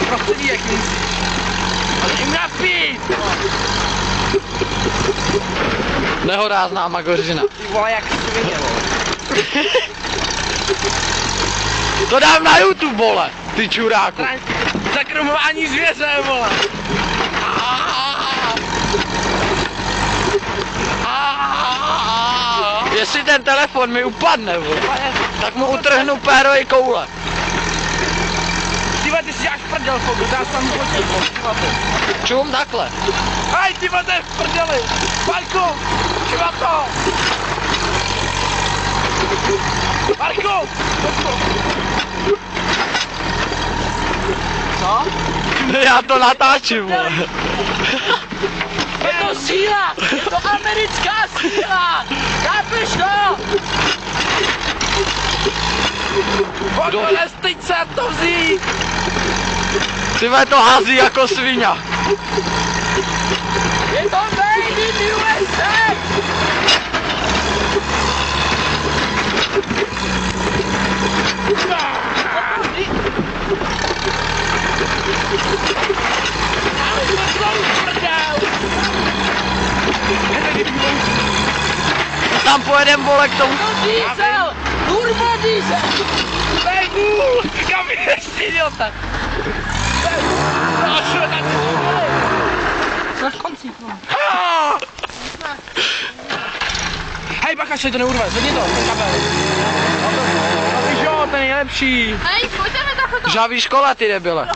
prostředí, jak jim... Ale jim napít! Nehorázná magořina. Ty vole, jak svině, vole. To dám na YouTube, vole, ty čuráku. Zakrmování zvěře, vole. Jestli ten telefon mi upadne, vole, tak mu utrhnu péro i koule. Tyva, ty si děláš prdel, fogu, dá se tam fotit, tyva to. Čum takhle. Hej, tyva, to je v prdeli. Marku, tyva to. Marku. Co? Já to natáčím, vole. Je to síla, je to americká síla. Chápeš to? Pojď, nestyď se to vzít. Ty ve to hází jako svině. Je to made in USA. Tam pojedem, vole, k tomu. Diesel! Turbo diesel! Vejdu! Kam jdeš, ty idiota? Na konci, no. Hej, bacha, to neurve, zvedni to, ten kabel. No víš jo, ten je nejlepší. Hej, pojďme takhle to. Žaví škola, ty debile.